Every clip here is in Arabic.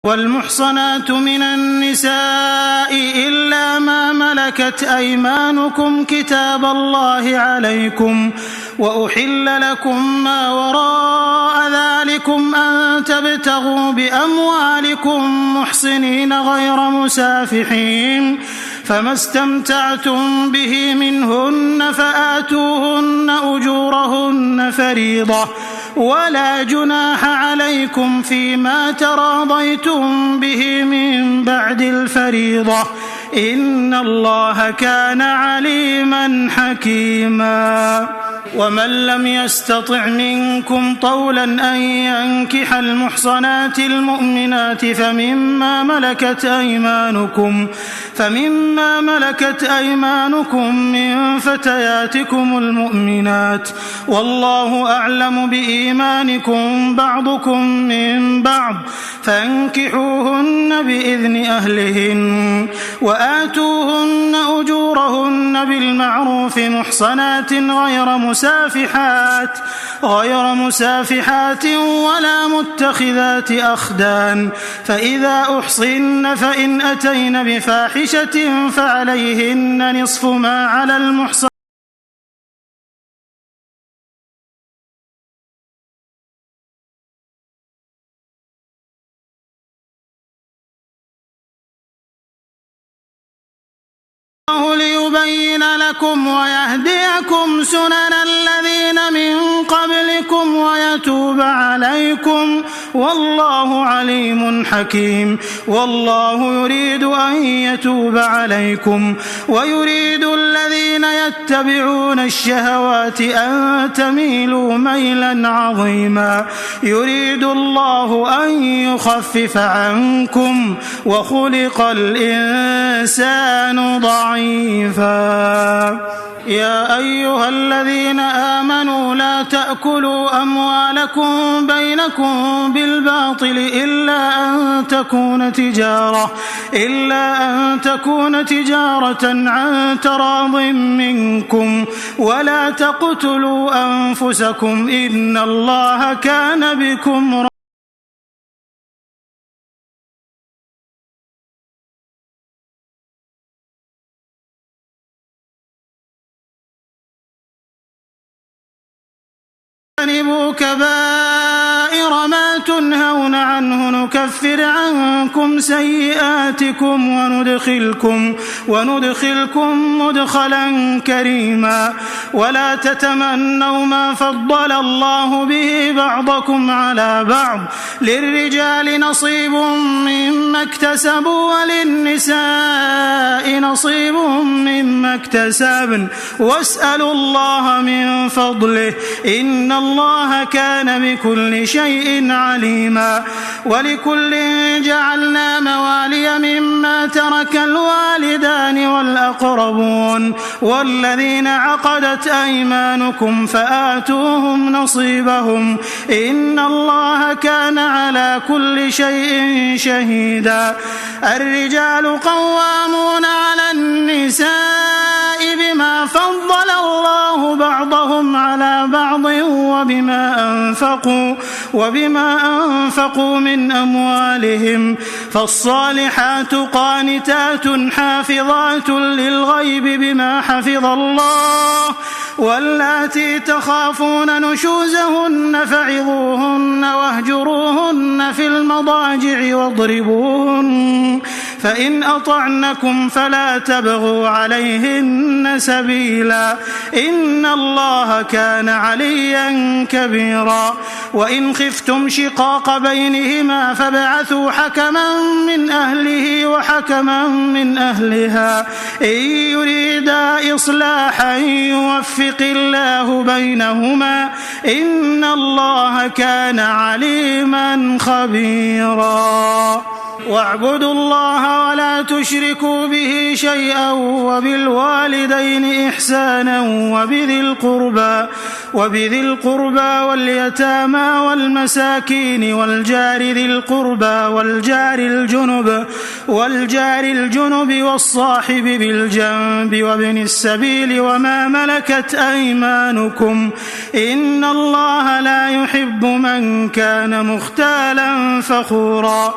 والمحصنات من النساء إلا ما ملكت أيمانكم كتاب الله عليكم وأحل لكم ما وراء ذلكم أن تبتغوا بأموالكم محصنين غير مسافحين فما استمتعتم به منهن فآتوهن أجورهن فريضة ولا جناح عليكم فيما تراضيتم به من بعد الفريضة إن الله كان عليما حكيما. ومن لم يستطع منكم طولا أن ينكح المحصنات المؤمنات فمما ملكت أيمانكم من فتياتكم المؤمنات والله أعلم بإيمانكم بعضكم من بعض فانكحوهن بإذن أهلهن وآتوهن أجورهن بالمعروف محصنات غير مسافحات ولا متخذات أخدان فإذا أحصن فإن أتين بفاحشة فعليهن نصف ما على المحصنات ليبين لكم ويهديكم سنن الذين من قبلكم ويتوب عليكم والله عليم حكيم. والله يريد أن يتوب عليكم ويريد الذين يتبعون الشهوات أن تميلوا ميلا عظيما. يريد الله أن يخفف عنكم وخلق الإنسان ضعيفا. يا أيها الذين آمنوا لا تأكلوا أموالكم بينكم بالباطل إلا أن تكون تجارة عن تراض منكم ولا تقتلوا أنفسكم إن الله كان بكم رحيما. اجتنبوا كبائر ما تنهون عنه نكفر عنكم سيئاتكم وندخلكم مدخلا كريما. ولا تتمنوا ما فضل الله به بعضكم على بعض للرجال نصيب مما اكتسبوا وللنساء نصيب مما اكتسبن واسألوا الله من فضله إن الله كان بكل شيء عليما. ولكل جعلنا موالي مما ترك الوالدان والأقربون والذين عقدت أيمانكم فآتوهم نصيبهم إن الله كان على كل شيء شهيدا. الرجال قوامون على النساء بما فضل الله بعضهم على بعض وبما أنفقوا من أموالهم فالصالحات قانتات حافظات للغيب بما حفظ الله واللاتي تخافون نشوزهن فعظوهن واهجروهن في المضاجع واضربوهن فإن أطعنكم فلا تبغوا عليهن سبيلا إن الله كان عليا كبيرا. وإن خفتم شقاق بينهما فابعثوا حكما من أهله وحكما من أهلها إن يريدا إصلاحا يوفق الله بينهما إن الله كان عليما خبيرا. واعبدوا الله ولا تشركوا به شيئا وبالوالدين إحسانا وبذي القربى واليتامى والمساكين والجار ذي القربى والجار الجنب والجار الجنب والصاحب بالجنب وابن السبيل وما ملكت أيمانكم إن الله لا يحب من كان مختالا فخورا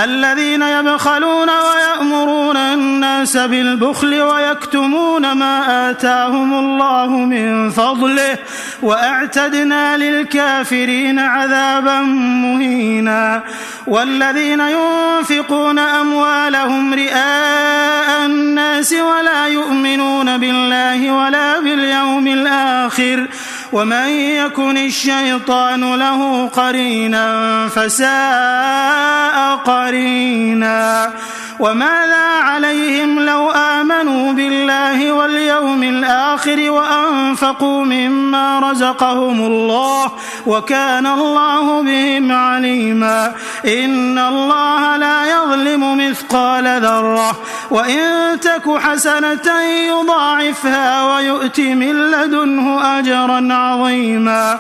الذين يبخلون ويأمرون الناس بالبخل ويكتمون ما آتاهم الله من فضله وأعتدنا للكافرين عذابا مهينا والذين ينفقون أموالهم رئاء الناس ولا يؤمنون بالله ولا باليوم الآخر ومن يكن الشيطان له قرينا فساء قرينا وماذا عليهم لو آمنوا بالله واليوم الآخر وأنفقوا مما رزقهم الله وكان الله بهم عليما إن الله لا يظلم مثقال ذرة وإن تك حسنة يضاعفها ويؤت من لدنه أجرا عظيما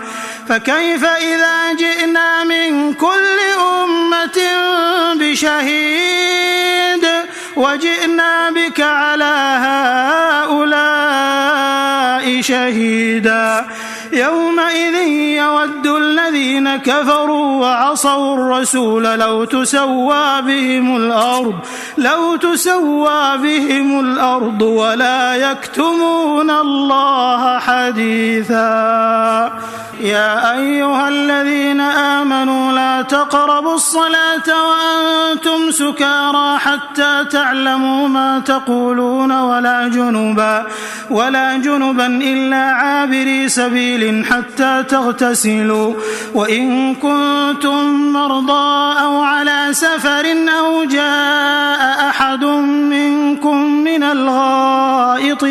فكيف إذا جئنا من كل أمة بشهيد وجئنا بك على هؤلاء شهيدا يومئذ يود الذين كفروا وعصوا الرسول لو تسوى بهم الأرض ولا يكتمون الله حديثا يا أيها الذين آمنوا لا تقربوا الصلاة وأنتم سكارى حتى تعلموا ما تقولون ولا جنبا إلا عابري سبيل حتى تغتسلوا وإن كنتم مرضى أو على سفر أو جاء أحد منكم من الغائط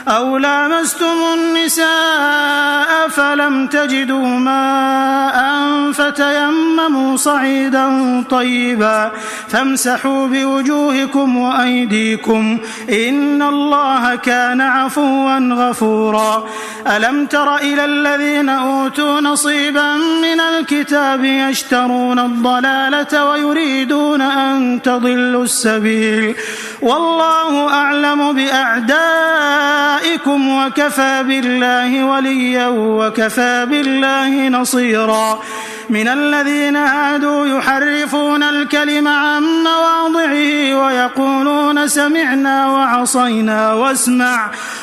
أو لامستم النساء فلم تجدوا ماء فتيمموا صعيدا طيبا فامسحوا بوجوهكم وأيديكم إن الله كان عفوا غفورا ألم تر إلى الذين أوتوا نصيبا من الكتاب يشترون الضلالة ويريدون أن تضلوا السبيل والله أعلم بأعدائكم وكفى بالله وليا وكفى بالله نصيرا من الذين هادوا يحرفون الكلم عن مواضعه ويقولون سمعنا وعصينا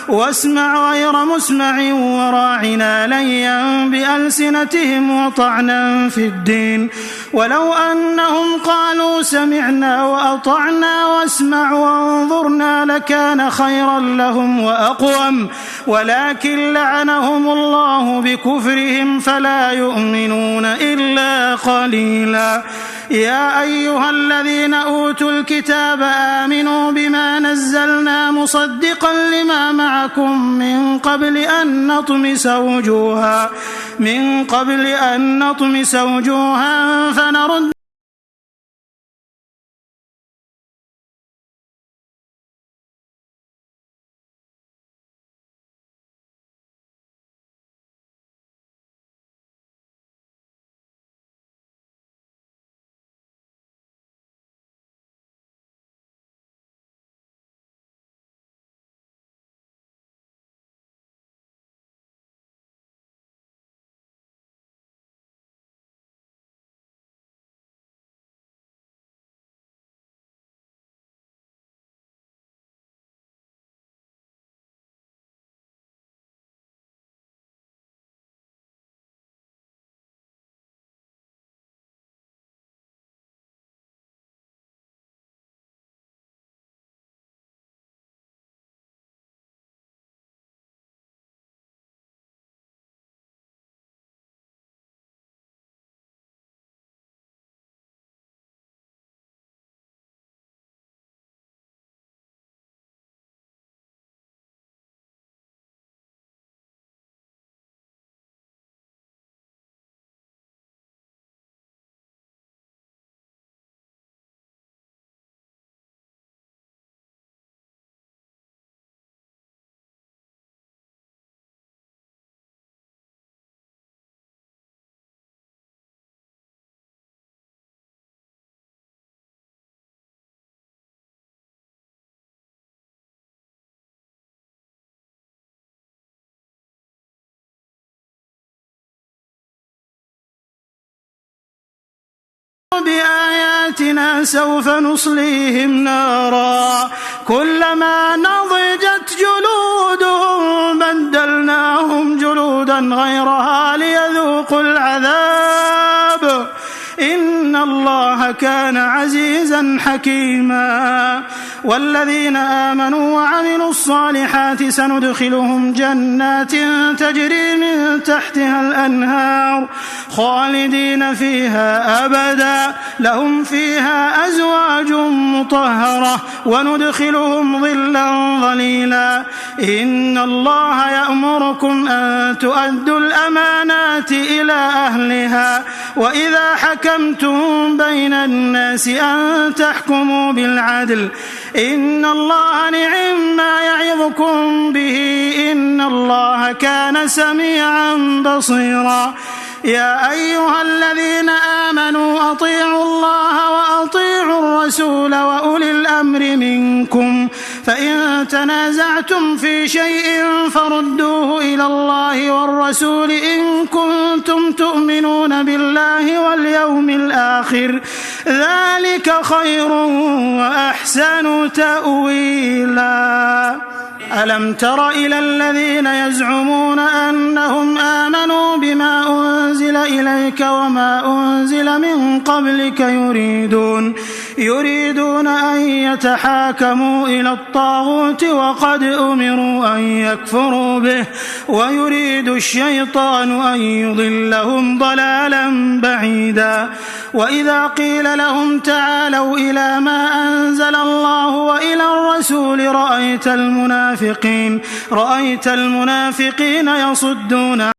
واسمع غير مسمع وراعنا ليا بألسنتهم وطعنا في الدين ولو أنهم قالوا سمعنا وأطعنا واسمع وانظرنا لكان خيرا لهم وأقوم ولكن لعنهم الله بكفرهم فلا يؤمنون إلا قليلا يا أيها الذين أوتوا الكتاب آمنوا بما نزلنا مصدقا لما معكم من قبل أن نطمس وجوها فنرد بآياتنا سوف نصليهم نارا كلما نضجت جلودهم بدلناهم جلودا غيرها ليذوقوا العذاب إن الله كان عزيزا حكيما والذين آمنوا وعملوا الصالحات سندخلهم جنات تجري من تحتها الأنهار خالدين فيها أبدا لهم فيها أزواج مطهرة وندخلهم ظلا ظليلا إن الله يأمركم أن تؤدوا الأمانات إلى أهلها وإذا حكمتم بين الناس أن تحكموا بالعدل إن الله نعم ما يعظكم به إن الله كان سميعا بصيرا يا أيها الذين آمنوا أطيعوا الله وأطيعوا الرسول وأولي الأمر منكم فإن تنازعتم في شيء فردوه إلى الله والرسول إن كنتم تؤمنون بالله واليوم الآخر ذلك خير وأحسن تأويلا ألم تر إلى الذين يزعمون أنهم آمنوا بما أنزل إليك وما أنزل من قبلك يريدون أن يتحاكموا إلى الطاغوت وقد أمروا أن يكفروا به ويريد الشيطان أن يضلهم ضلالا بعيدا وإذا قيل لهم تعالوا إلى ما أنزل الله وإلى الرسول رأيت المنافقين يصدون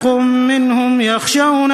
منهم يخشون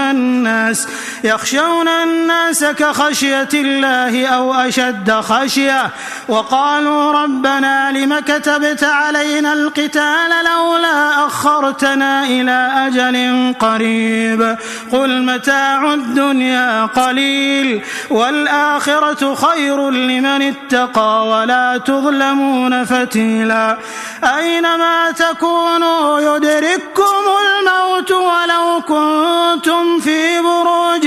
الناس كخشية الله أو أشد خشية وقالوا ربنا لم كتبت علينا القتال لولا أخرتنا إلى أجل قريب قل متاع الدنيا قليل والآخرة خير لمن اتقى ولا تظلمون فتيلا أينما تكونوا يدرككم الموت ولو كنتم في بروج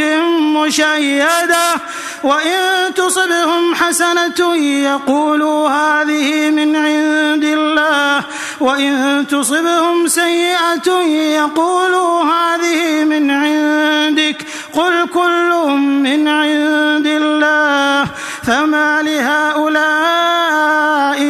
مشيدة وإن تصبهم حسنة يقولوا هذه من عند الله وإن تصبهم سيئة يقولوا هذه من عندك قل كل من عند الله فما لهؤلاء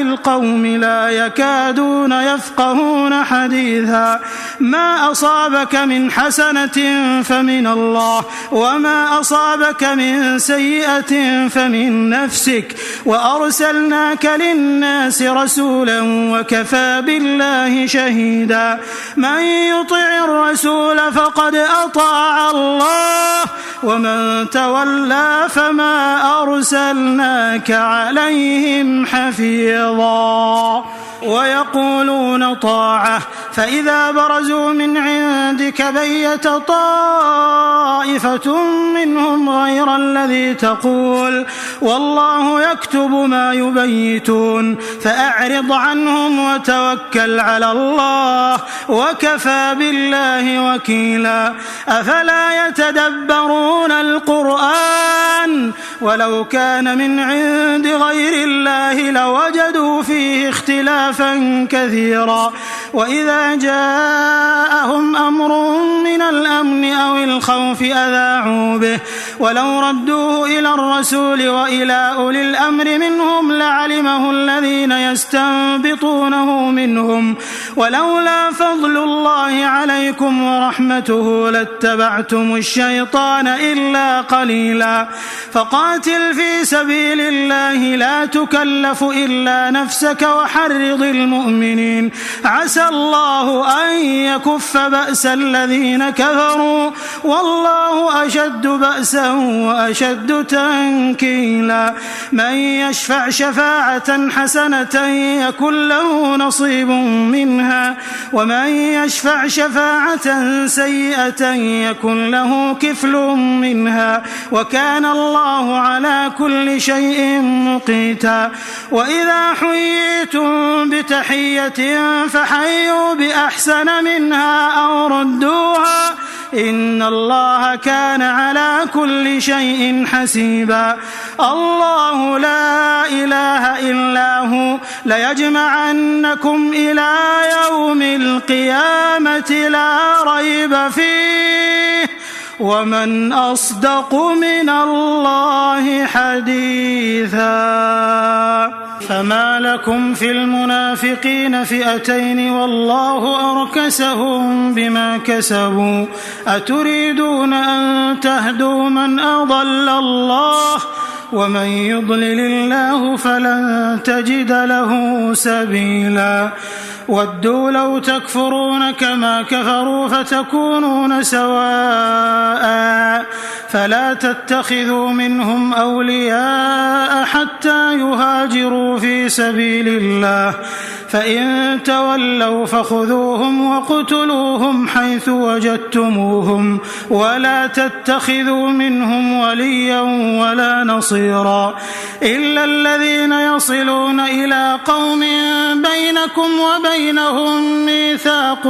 القوم لا يكادون يفقهون حديثا ما أصابك من حسنة فمن الله وما أصابك من سيئة فمن نفسك وأرسلناك للناس رسولا وكفى بالله شهيدا من يطع الرسول فقد أطاع الله ومن تولى فما أرسلناك عليهم حفيظا ويقولون طاعة فإذا برزوا من عندك بيت طائفة منهم غير الذي تقول والله يكتب ما يبيتون فأعرض عنهم وتوكل على الله وكفى بالله وكيلا أفلا يتدبرون القرآن ولو كان من عند غير الله لوجدوا فيه اختلافا كثيرا وإذا جاءهم أمر من الأمن أو الخوف أذاعوا به ولو ردوه إلى الرسول وإلى أولي الأمر منهم لعلمه الذين يستنبطونه منهم ولولا فضل الله عليكم ورحمته لاتبعتم الشيطان إلا قليلا فقاتل في سبيل الله لا تكلف إلا نفسك وحرض المؤمنين عسى الله أن يكف بأس الذين كفروا والله أشد بأسا وأشد تنكيلا من يشفع شفاعة حسنة يكن له نصيب منها ومن يشفع شفاعة سيئة يكن له كفل منها وكان الله على كل شيء مقيتا وإذا حييتم بتحية فحيوا بأحسن منها أو ردوها إن الله كان على كل شيء حسيبا الله لا إله إلا هو ليجمعنكم إلى يوم القيامة لا ريب فيه ومن أصدق من الله حديثا فما لكم في المنافقين فئتين والله أركسهم بما كسبوا أتريدون أن تهدوا من أضل الله ومن يضلل الله فلن تجد له سبيلا ودوا لو تكفرون كما كفروا فتكونون سواء فلا تتخذوا منهم أولياء حتى يهاجروا في سبيل الله فإن تولوا فخذوهم وقتلوهم حيث وجدتموهم ولا تتخذوا منهم وليا ولا نصيرا إلا الذين يصلون إلى قوم بينكم وبينهم ميثاق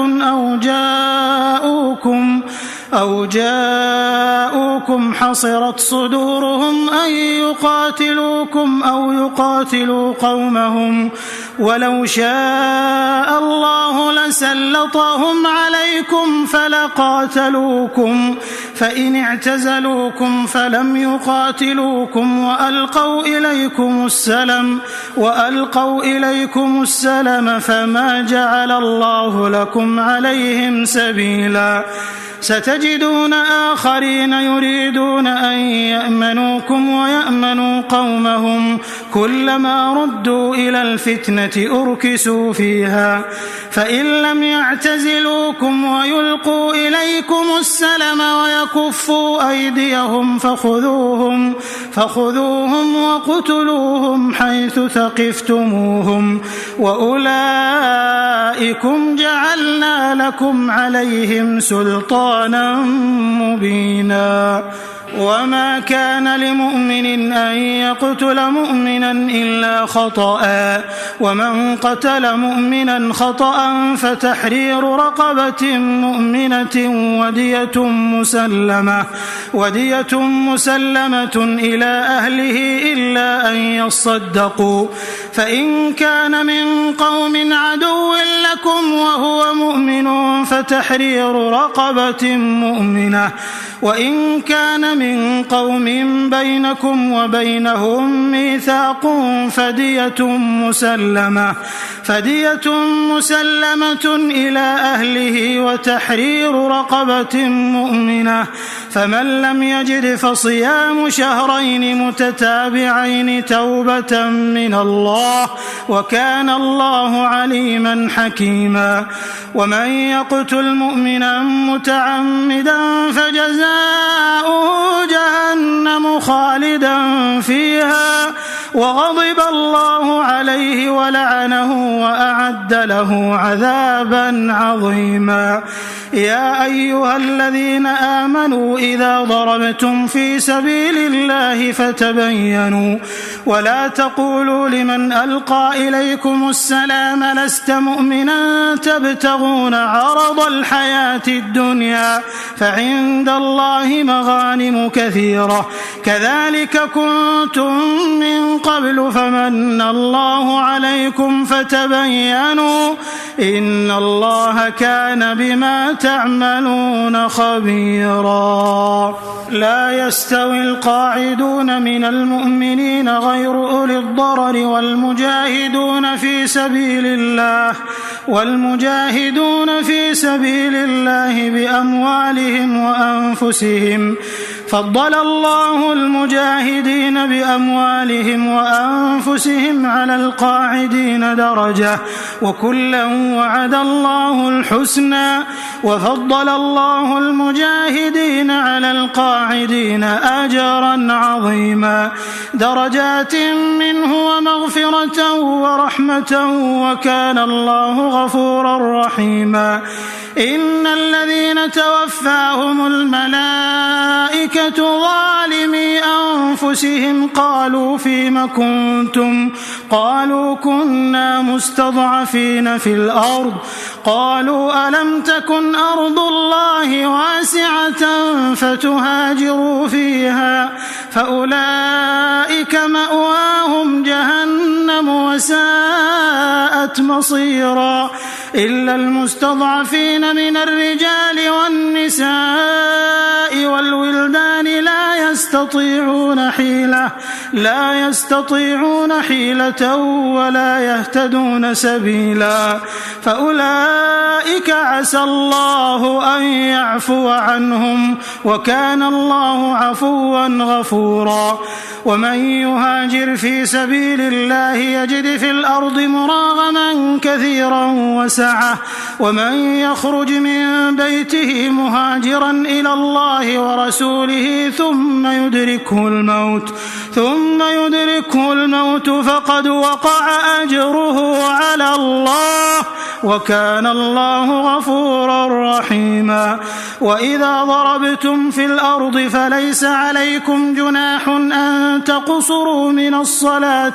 أو جاءوكم حصرت صدورهم أن يقاتلوكم أو يقاتلوا قومهم ولو شاء الله لسلطهم عليكم فلقاتلوكم فإن اعتزلوكم فلم يقاتلوكم وألقوا إليكم السلم فما جعل الله لكم عليهم سبيلا ستجدون آخرين يريدون أن يأمنوكم ويأمنوا قومهم كلما ردوا إلى الفتنة أركسوا فيها فإن لم يعتزلوكم ويلقوا إليكم السلم ويكفوا أيديهم فخذوهم وقتلوهم حيث ثقفتموهم وأولئكم جعلنا لكم عليهم سلطانا مبينا وما كان لمؤمن أن يقتل مؤمنا إلا خطأ ومن قتل مؤمنا خطأ فتحرير رقبة مؤمنة ودية مسلمة إلى أهله إلا أن يصدقوا فإن كان من قوم عدو لكم وهو مؤمن فتحرير رقبة مؤمنة وإن كان من قوم بينكم وبينهم ميثاق فدية مسلمة إلى أهله وتحرير رقبة مؤمنة فمن لم يجد فصيام شهرين متتابعين توبة من الله وكان الله عليما حكيما ومن يقتل مؤمنا متعمدا فجزاؤه جهنم خالدا فيها وغضب الله عليه ولعنه وأعد له عذابا عظيما يا أيها الذين آمنوا إذا ضربتم في سبيل الله فتبينوا ولا تقولوا لمن ألقى إليكم السلام لست مؤمنا تبتغون عرض الحياة الدنيا فعند الله مغانم كثيرة كذلك كنتم من قبل فمن الله عليكم فتبينوا إن الله كان بما تعملون خبيرا لا يستوي القاعدون من المؤمنين غير أولي الضرر والمجاهدون في سبيل الله بأموالهم وأنفسهم فضل الله المجاهدين بأموالهم وأنفسهم على القاعدين درجة وكلا وعد الله الحسنى وفضل الله المجاهدين على القاعدين أجرا عظيما درجات منه ومغفرة ورحمة وكان الله غفورا رحيما إن الذين توفاهم الملائكة ظالمي أنفسهم قالوا فيم كنتم قالوا كنا مستضعفين في الأرض قالوا ألم تكن أرض الله واسعة فتهاجروا فيها فأولئك مأواهم جهنم وساءت مصيرا إلا المستضعفين من الرجال والنساء والولدان لا يستطيعون حيلة ولا يهتدون سبيلا فأولئك عسى الله أن يعفو عنهم وكان الله عفوا غفورا ومن يهاجر في سبيل الله يجد في الأرض مراغما كثيرا وسعة ومن يخرج من بيته مهاجرا إلى الله ورسوله ثم يدركه الموت فقد وقع أجره على الله وكان الله غفورا رحيما وإذا ضربتم في الأرض فليس عليكم جناح أن تقصروا من الصلاة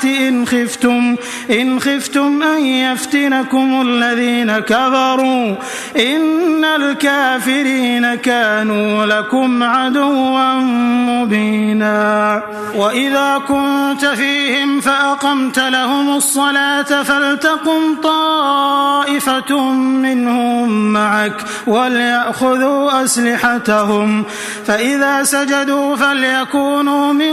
إن خفتم أن يفتنكم الذين كفروا إن الكافرين كانوا لكم عدوا مبينا وإذا كنت فيهم فأقمت لهم الصلاة فلتقم طائفة منهم معك وليأخذوا أسلحتهم فإذا سجدوا فليكونوا من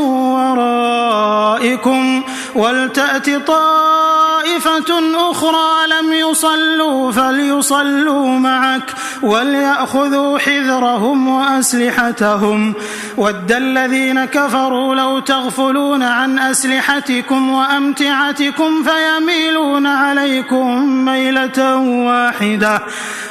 ورائكم ولتأت طائفة طائفة أخرى لم يصلوا فليصلوا معك وليأخذوا حذرهم وأسلحتهم ود الذين كفروا لو تغفلون عن أسلحتكم وأمتعتكم فيميلون عليكم ميلة واحدة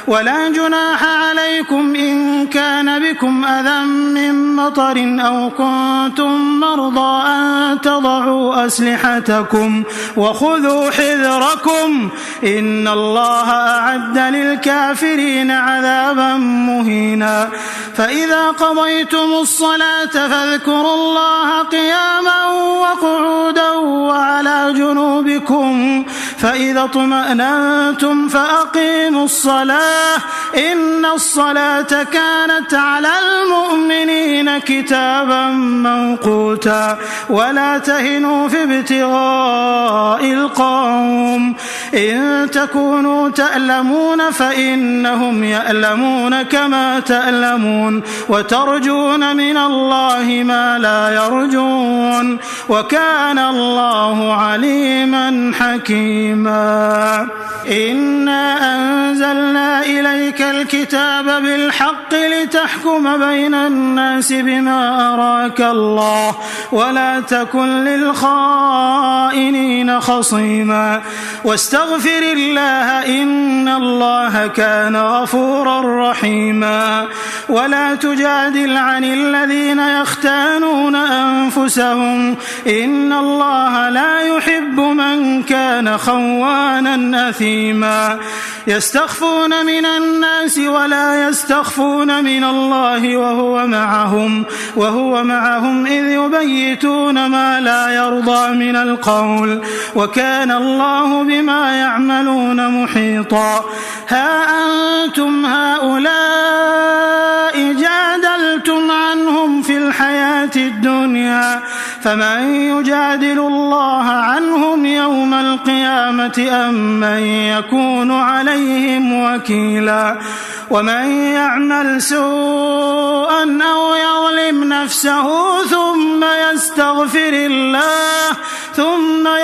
ولا جناح عليكم إن كان بكم أذى من مطر أو كنتم مرضى أن تضعوا أسلحتكم وخذوا حذركم إن الله أعد للكافرين عذابا مهينا فإذا قضيتم الصلاة فاذكروا الله قياما وقعودا وعلى جنوبكم فإذا اطمأننتم فأقيموا الصلاة إن الصلاة كانت على المؤمنين كتابا موقوتا ولا تهنوا في ابتغاء القوم إن تكونوا تألمون فإنهم يألمون كما تألمون وترجون من الله ما لا يرجون وكان الله عليما حكيما إنا أنزلنا إليك الكتاب بالحق لتحكم بين الناس بما أراك الله ولا تكن للخائنين خصيما واستغفر الله إن الله كان غفورا رحيما ولا تجادل عن الذين يختانون أنفسهم إن الله لا يحب من كان خوانا أثيما يستخفون من الناس ولا يستخفون من الله وهو معهم إذ يبيتون ما لا يرضى من القول وكان الله بما يعملون محيطا ها أنتم هؤلاء جادلتم عنهم في الحياة الدنيا فمن يجادل الله عنهم يوم القيامة أم من يكون عليهم وكيلا ومن يعمل سوءا أو يظلم نفسه ثم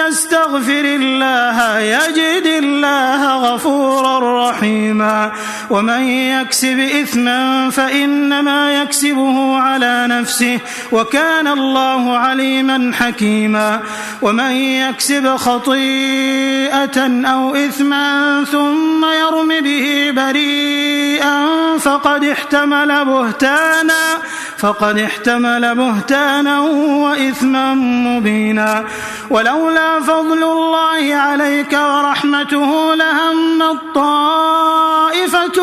يستغفر الله يجد الله غفورا رحيما ومن يكسب إثما فإنما يكسبه على نفسه وكان الله عليما حكيما ومن يكسب خطيئة أو إثما ثم يرم به بريئا فقد احتمل بهتانا وإثما مبينا ولولا فضل الله عليك ورحمته لهمت طائفة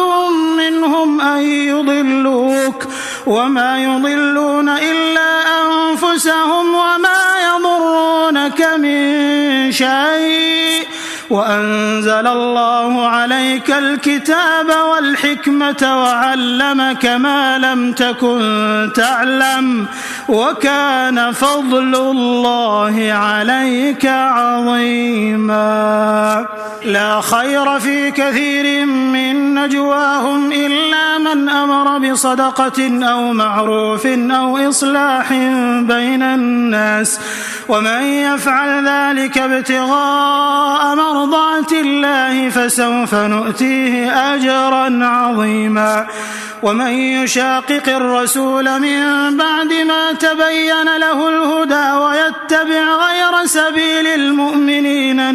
منهم أن يضلوك وما يضلون إلا أنفسهم وما يضرونك من شيء وأنزل الله عليك الكتاب والحكمة وعلمك ما لم تكن تعلم وكان فضل الله عليك عظيما لا خير في كثير من نجواهم إلا من أمر بصدقة أو معروف أو إصلاح بين الناس ومن يفعل ذلك ابتغاء مرضات الله فسوف نؤتيه أجرا عظيما ومن يشاقق الرسول من بعد ما تبين له الهدى ويتبع غير سبيل المؤمنين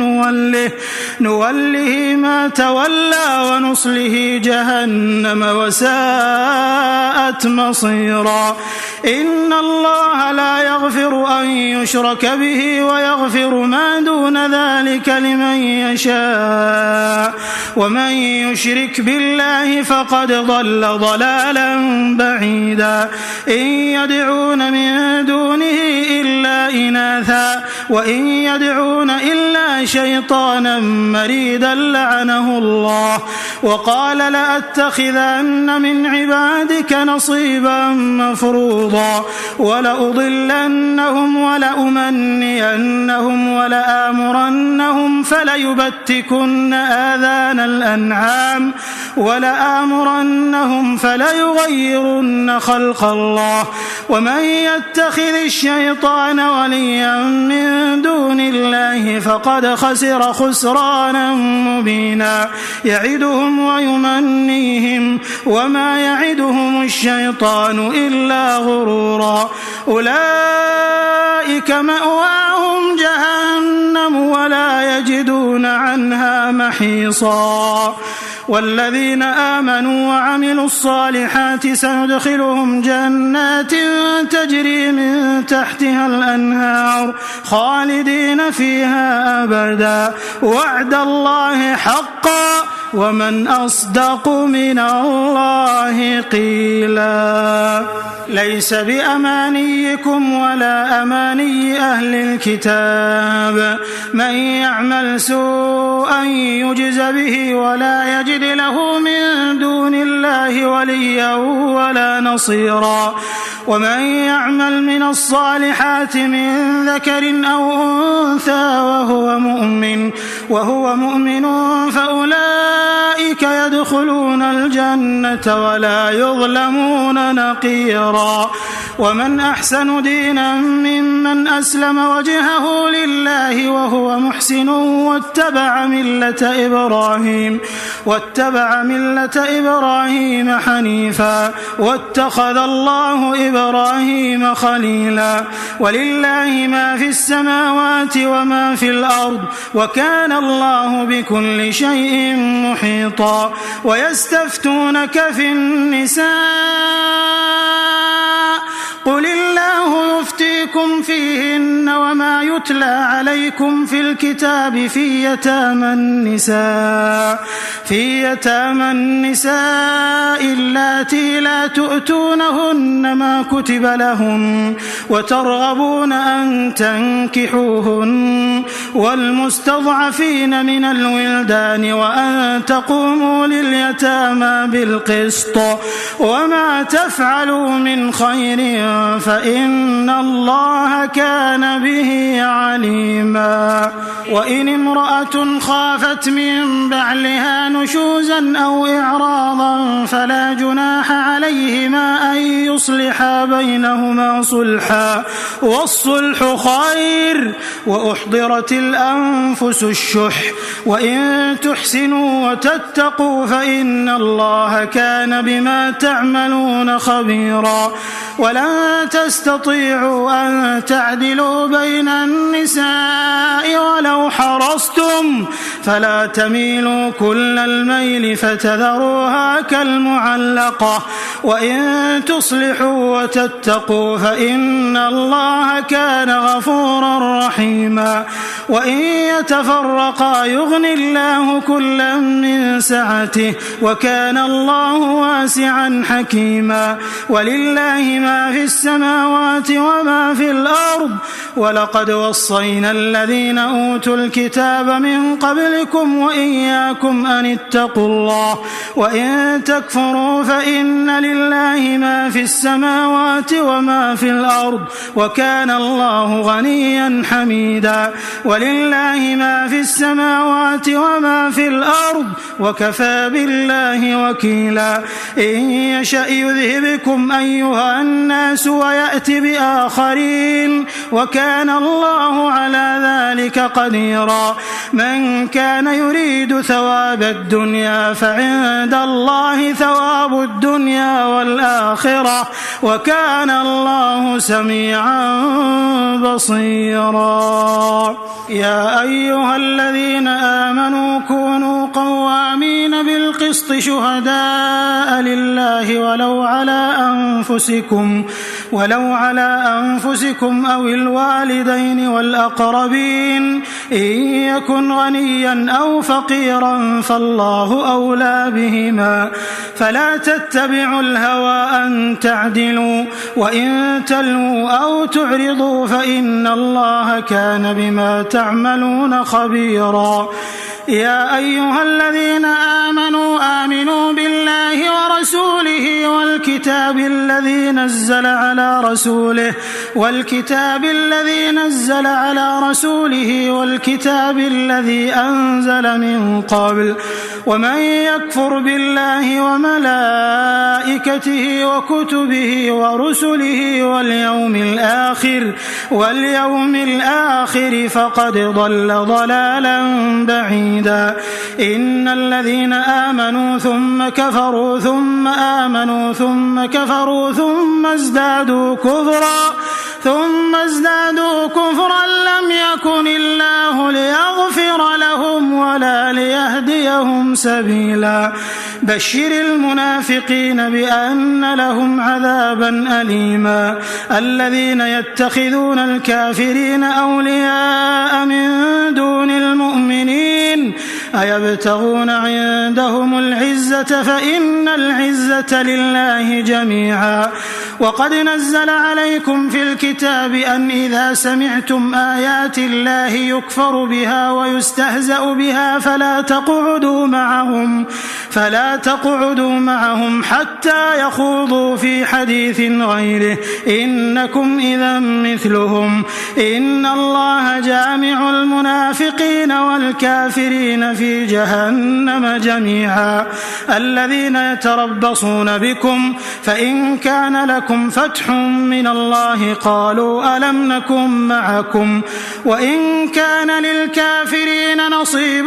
نوله ما تولى ونصله جهنم وساءت مصيرا إن الله لا يغفر أن يشرك به ويغفر ما دون ذلك لمن يشاء ومن يشرك بالله فقد ضل ضلالا بعيدا إن يدعون من دونه إلا إناثا وإن يدعون إلا شيطانا مريدا لعنه الله وقال لأتخذن من عبادك نصيبا مفروضا ولأضلنهم ولأمنينهم ولآمرنهم فليبتكن آذان الأنعام ولآمرنهم فليغيرن خلق الله ومن يتخذ الشيطان وليا من دون الله فقد خسر خسرانا مبينا يعدهم ويمنيهم وما يعدهم الشيطان إلا غرورا أولئك مأواهم جهنم ولا يجدون عنها محيصا والذين آمنوا وعملوا الصالحات سندخلهم جنات تجري من تحتها الأنهار خالدين فيها أبدا وعد الله حقا ومن أصدق من الله قيلا ليس بأمانيكم ولا أماني أهل الكتاب من يعمل سوءا يجز به ولا يجد له من دون الله وليا ولا نصيرا ومن يعمل من الصالحات من ذكر أو أنثى وهو مؤمن فأولئك يدخلون الجنة ولا يظلمون نقيرا ومن أحسن دينا ممن أسلم وجهه لله وهو محسن واتبع ملة إبراهيم حنيفا واتخذ الله إبراهيم خليلا ولله ما في السماوات وما في الأرض وكان الله بكل شيء محيطا ويستفتونك في النساء قل الله يفتيكم فيهن وما يتلى عليكم في الكتاب في يتامى النساء اللاتي لا تؤتونهن ما كتب لهن وترغبون أن تنكحوهن والمستضعفين من الولدان وأن تقوموا لليتامى بالقسط وما تفعلوا من خير فإن الله كان به عليما وإن امرأة خافت من بعلها نشوزا أو إعراضا فلا جناح عليهما أن يصلحا بينهما صلحا والصلح خير وأحضرت الأنفس الشح وإن تحسنوا وتتقوا فإن الله كان بما تعملون خبيرا ولن تستطيعوا أن تعدلوا بين النساء ولو حرصتم فلا تميلوا كل الميل فتذروها كالمعلقة وإن تصلحوا وتتقوا فإن الله كان غفورا رحيما وإن يتفرقا يغني الله كلا من سعته وكان الله واسعا حكيما ولله ما في السماوات وما في الأرض ولقد وصينا الذين أوتوا الكتاب من قبلكم وإياكم أن اتقوا الله وإن تكفروا فإن لله ما في السماوات وما في الأرض وكان الله غنيا حميدا ولله ما في السماوات وما في الأرض وكفى بالله وكيلا إن يشأ يذهبكم أيها الناس ويأتي بآخرين وكان الله على ذلك قديرا من كان يريد ثواب الدنيا فعند الله ثواب الدنيا والآخرة وكان الله سميعا بصيرا يا أيها الذين آمنوا كونوا قوامين بالقسط شهداء لله ولو على أنفسكم أو الوالدين والأقربين إن يكن غنيا أو فقيرا فالله أولى بهما فلا تتبعوا الهوى أن تعدلوا وإن تلووا أو تعرضوا فإن الله كان بما تعملون خبيرا يا أيها الذين آمنوا بالله ورسوله والكتاب الذي نزل على رسوله والكتاب الذي أنزل من قبل ومن يكفر بالله وملائكته وكتبه ورسله واليوم الآخر واليوم الآخر فقد ضل ضلالا بعيدا. إن الذين آمنوا ثم كفروا ثم آمنوا ثم كفروا ثم ازدادوا كفرا لم يكن الله ليغفر لهم ولا ليهديهم سبيلا. بشر المنافقين بأن لهم عذابا أليما. الذين يتخذون الكافرين أولياء من دون المؤمنين أيبتغون عندهم العزة فإن العزة لله جميعا. وقد نزل عليكم في الكتاب أن إذا سمعتم آيات الله يكفر بها ويستهزأ بها فلا تقعدوا معهم حتى يخوضوا في حديث غيره إنكم إذا مثلهم. إن الله جامع المنافقين والكافرين في جهنم جميعا. الذين يتربصون بكم فإن كان لكم فتح من الله قالوا ألم نكن معكم وإن كان للكافرين نصيب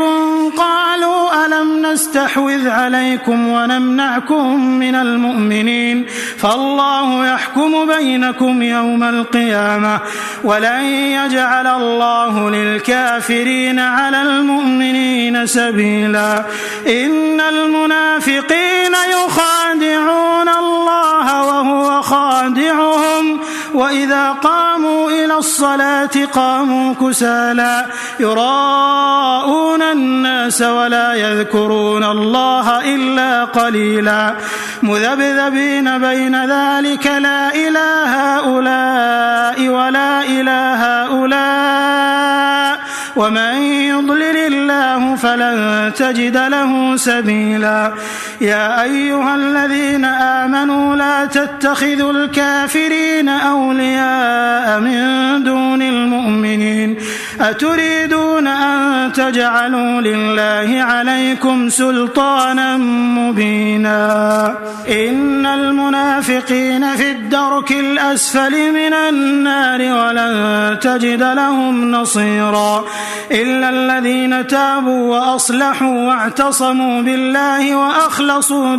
قالوا ألم نستحوذ عليكم ونمنعكم من المؤمنين فالله يحكم بينكم يوم القيامة ولن يجعل الله للكافرين على المؤمنين سبيلا. إن المنافقين يخادعون الله وهو خادعهم وإذا قاموا إلى الصلاة قاموا كسالى يراءون الناس ولا يذكرون الله إلا قليلا. مذبذبين بين ذلك لا إله هؤلاء ولا إله هؤلاء ومن يضلل الله فلن تجد له سبيلا. يا أيها الذين آمنوا لا تتخذوا الكافرين أولياء من دون المؤمنين أتريدون أن تجعلوا لله عليكم سلطانا مبينا. إن المنافقين في الدرك الأسفل من النار ولن تجد لهم نصيرا إلا الذين تابوا وأصلحوا واعتصموا بالله وأخلصوا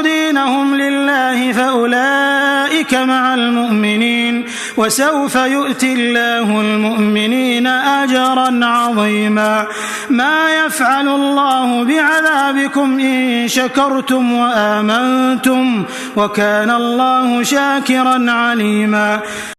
دينهم لله فأولئك مع المؤمنين وسوف يؤتي الله المؤمنين أجرا عظيما. ما يفعل الله بعذابكم إن شكرتم وآمنتم وكان الله شاكرا عليما.